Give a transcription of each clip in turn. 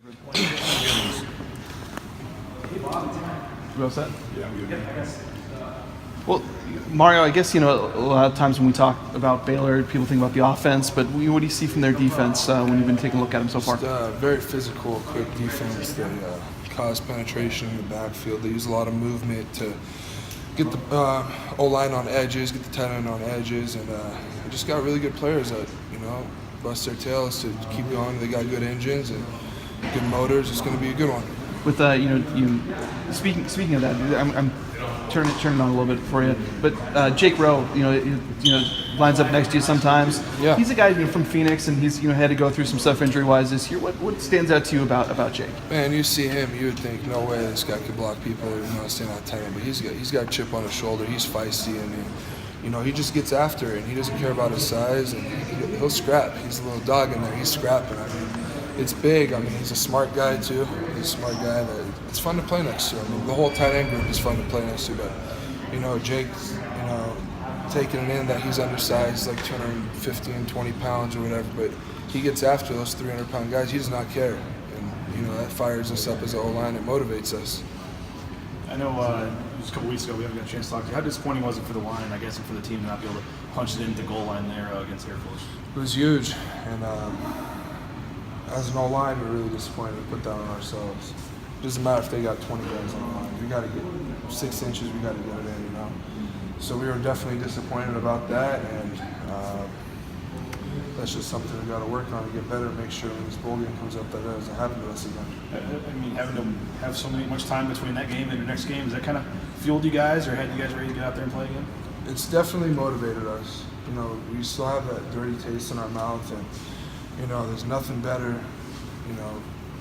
You all set? Yeah, I'm good. Well, Mario, I guess, a lot of times when we talk about Baylor, people think about the offense, but what do you see from their defense when you've been taking a look at them so far? Very physical, quick defense. They cause penetration in the backfield. They use a lot of movement to get the O-line on edges, get the tight end on edges, and they just got really good players that, bust their tails to keep going. They got good engines and good motors. It's going to be a good one. With speaking of that, I'm turning it on a little bit for you. But Jake Rowe, lines up next to you sometimes. Yeah. He's a guy from Phoenix, and he's had to go through some stuff injury-wise this year. What stands out to you about Jake? Man, you see him, you would think, no way this guy could block people. Stand out 10, but he's got a chip on his shoulder. He's feisty, and he just gets after it, and he doesn't care about his size, and he'll scrap. He's a little dog in there. He's scrapping. It's big. He's a smart guy too. He's a smart guy that it's fun to play next to. The whole tight end group is fun to play next to. But Jake's taking it in that he's undersized, like 215, 20 pounds or whatever. But he gets after those 300-pound guys. He does not care, and that fires us up as an O-line. It motivates us. I know it was a couple weeks ago we haven't got a chance to talk to you. How disappointing was it for the line, I guess, and for the team to not be able to punch it into the goal line there against Air Force? It was huge, and as an O-line, we're really disappointed to put that on ourselves. It doesn't matter if they got 20 guys on the line. We got to get 6 inches. We got to get it in, So we were definitely disappointed about that, and that's just something we got to work on to get better. Make sure when this bowl game comes up that doesn't happen to us again. Having to have much time between that game and your next game, has that kind of fueled you guys, or had you guys ready to get out there and play again? It's definitely motivated us. We still have that dirty taste in our mouth, and there's nothing better,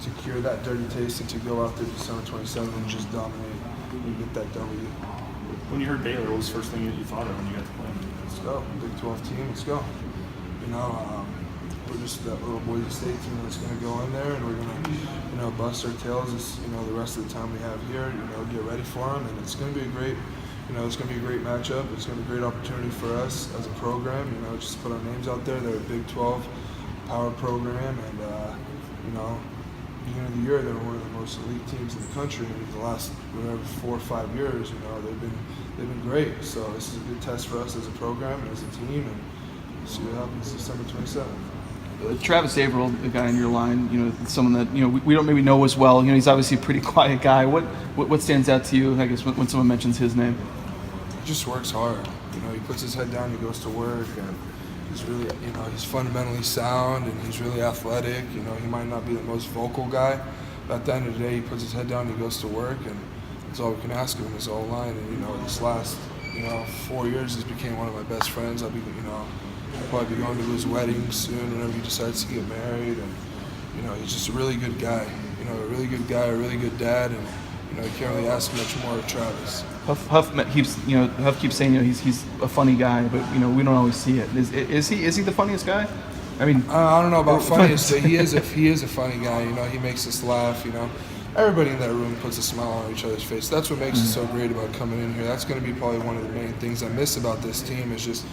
to cure that dirty taste and to go out there December 27th and just dominate and get that W. When you heard Baylor, what was the first thing you thought of when you got to play? Let's go, Big 12 team. Let's go. We're just that little Boise State team that's going to go in there, and we're going to, bust our tails. The rest of the time we have here, get ready for them, and it's going to be a great. It's going to be a great matchup. It's going to be a great opportunity for us as a program. Just put our names out there. They're a Big 12 power program, and beginning of the year they were one of the most elite teams in the country. In the last 4 or 5 years, they've been great. So this is a good test for us as a program and as a team, and see what happens December 27th. Travis Averill, the guy on your line, someone that we don't maybe know as well. He's obviously a pretty quiet guy. What stands out to you, I guess, when someone mentions his name? He just works hard. He puts his head down, he goes to work, and he's really, he's fundamentally sound, and he's really athletic. He might not be the most vocal guy, but at the end of the day, he puts his head down, he goes to work, and that's all we can ask of him is O-line. And this last, 4 years, he's became one of my best friends. I'll probably be going to his wedding soon whenever he decides to get married, and he's just a really good guy. A really good guy, a really good dad, and you can't really ask much more of Travis. Huff keeps saying he's a funny guy, but we don't always see it. Is he the funniest guy? I don't know about funniest, but he is a funny guy. He makes us laugh. Everybody in that room puts a smile on each other's face. That's what makes it so great about coming in here. That's going to be probably one of the main things I miss about this team is just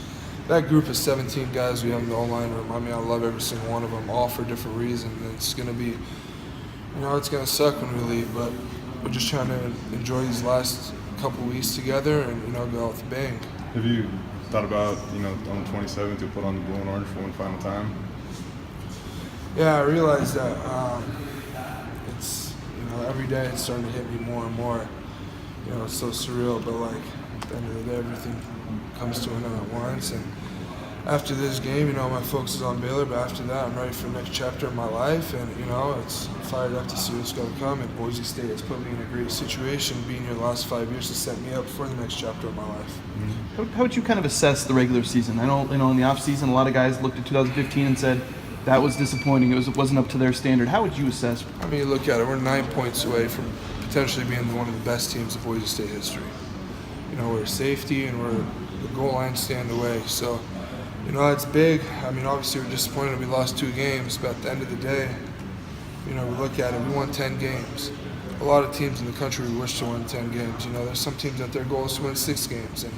that group of 17 guys we have in the O-line room. I love every single one of them, all for different reasons. And it's going to be, it's going to suck when we leave, but we're just trying to enjoy these last couple weeks together and, go out with a bang. Have you thought about, on the 27th to put on the blue and orange for one final time? Yeah, I realized that it's, every day it's starting to hit me more and more. It's so surreal, but at the end of the day, everything comes to an end at once. And after this game, my focus is on Baylor, but after that, I'm ready for the next chapter of my life, and it's fired up to see what's going to come. And Boise State has put me in a great situation, being here the last 5 years to set me up for the next chapter of my life. How would you kind of assess the regular season? I know, in the off season, a lot of guys looked at 2015 and said that was disappointing. It wasn't up to their standard. How would you assess? You look at it, we're 9 points away from potentially being one of the best teams in Boise State history. We're safety and we're the goal line stand away. So, it's big. Obviously we're disappointed we lost 2 games, but at the end of the day, we look at it, we won 10 games. A lot of teams in the country wish to win 10 games. There's some teams that their goal is to win 6 games. And,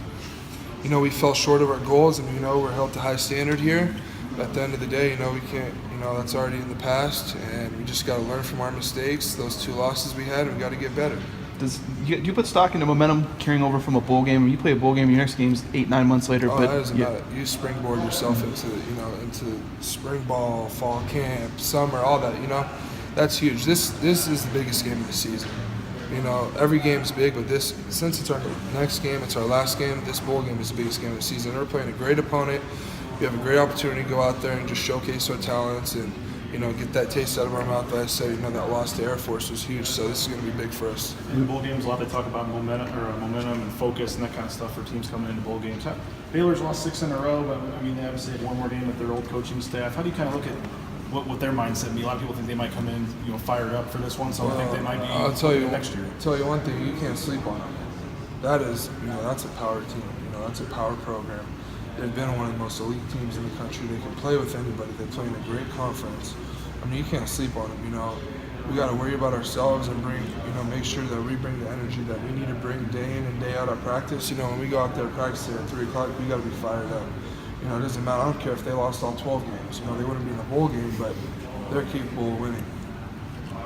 we fell short of our goals, and we're held to high standard here. But at the end of the day, we can't, You know, that's already in the past, and we just got to learn from our mistakes. Those 2 losses we had, we got to get better. Do you put stock into momentum carrying over from a bowl game? When you play a bowl game, your next game's 8-9 months later. Oh, but that doesn't matter. You springboard yourself into spring ball, fall camp, summer, all that. You know, that's huge. This is the biggest game of the season. You know, every game's big, but since it's our next game, it's our last game. This bowl game is the biggest game of the season. We're playing a great opponent. We have a great opportunity to go out there and just showcase our talents and, you know, get that taste out of our mouth. But I said, you know, that loss to Air Force was huge, so this is going to be big for us. In the bowl games, a lot they talk about momentum and focus and that kind of stuff for teams coming into bowl games. Baylor's lost 6 in a row, but I mean, they obviously had one more game with their old coaching staff. How do you kind of look at what their mindset? I mean, a lot of people think they might come in, you know, fired up for this one. Some think they might be. I'll tell you next year. Tell you one thing: you can't sleep on them. That is, you know, that's a power team. You know, that's a power program. They've been one of the most elite teams in the country. They can play with anybody. They play in a great conference. I mean, you can't sleep on them. You know, we got to worry about ourselves and make sure that we bring the energy that we need to bring day in and day out at practice. You know, when we go out there practicing at 3 o'clock, we got to be fired up. You know, it doesn't matter. I don't care if they lost all 12 games. You know, they wouldn't be in the bowl game, but they're capable of winning.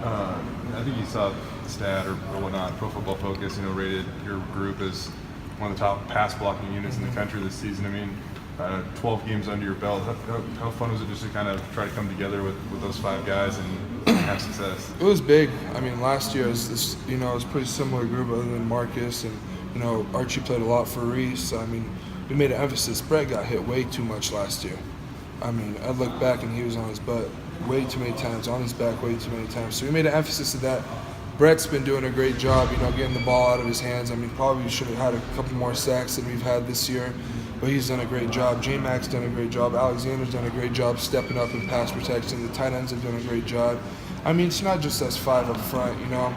I think you saw the stat or whatnot. Pro Football Focus, you know, rated your group as one of the top pass blocking units in the country this season. I mean, 12 games under your belt. How fun was it just to kind of try to come together with those 5 guys and have success? It was big. I mean, last year it was it was a pretty similar group other than Marcus and, you know, Archie played a lot for Reese. I mean, we made an emphasis. Brett got hit way too much last year. I mean, I look back and he was on his butt way too many times, on his back way too many times. So we made an emphasis of that. Brett's been doing a great job, you know, getting the ball out of his hands. I mean, probably should have had a couple more sacks than we've had this year, but he's done a great job. J-Mac's done a great job. Alexander's done a great job stepping up in pass protection. The tight ends have done a great job. I mean, it's not just us 5 up front, you know.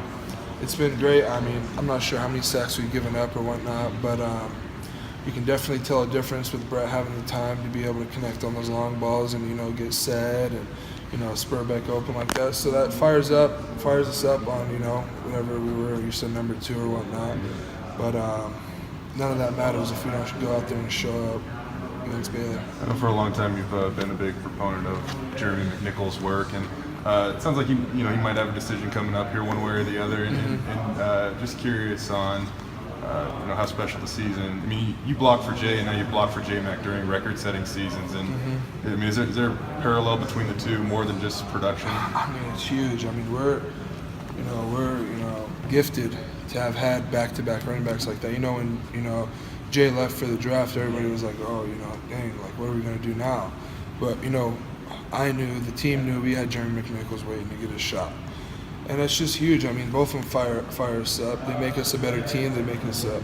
It's been great. I mean, I'm not sure how many sacks we've given up or whatnot, but you can definitely tell a difference with Brett having the time to be able to connect on those long balls and, you know, get set and, you know, spur back open like that. So that fires us up on, you know, whatever we were, you said number 2 or whatnot. But none of that matters if we don't go out there and show up against Baylor. I know for a long time you've been a big proponent of Jeremy McNichols' work, and it sounds like he might have a decision coming up here one way or the other. And just curious on how special the season. I mean, you block for Jay, and now you block for J-Mac during record-setting seasons. And I mean, is there a parallel between the two more than just production? I mean, it's huge. I mean, we're gifted to have had back-to-back running backs like that. You know, when Jay left for the draft, everybody was like, oh, dang, like, what are we gonna do now? But I knew, the team knew we had Jeremy McNichols waiting to get his shot. And that's just huge. I mean, both of them fire us up. They make us a better team. They make us a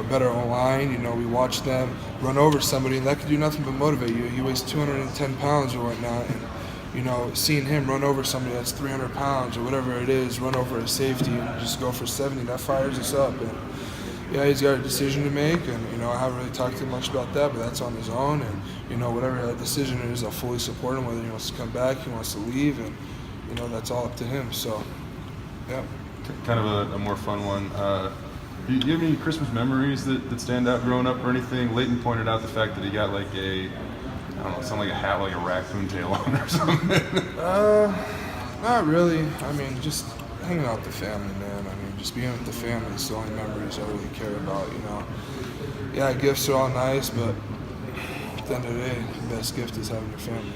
better O-line. You know, we watch them run over somebody, and that could do nothing but motivate you. He weighs 210 pounds or whatnot, and, seeing him run over somebody that's 300 pounds or whatever it is, run over a safety and just go for 70, that fires us up. And, yeah, he's got a decision to make, and, I haven't really talked too much about that, but that's on his own. And, whatever that decision is, I'll fully support him, whether he wants to come back, he wants to leave, and, that's all up to him. So, yeah. Kind of a more fun one. Do you have any Christmas memories that stand out growing up or anything? Leighton pointed out the fact that he got like something like a hat, like a raccoon tail on or something. Not really. I mean, just hanging out with the family, man. I mean, just being with the family is the only memories I really care about, Yeah, gifts are all nice, but at the end of the day, the best gift is having your family.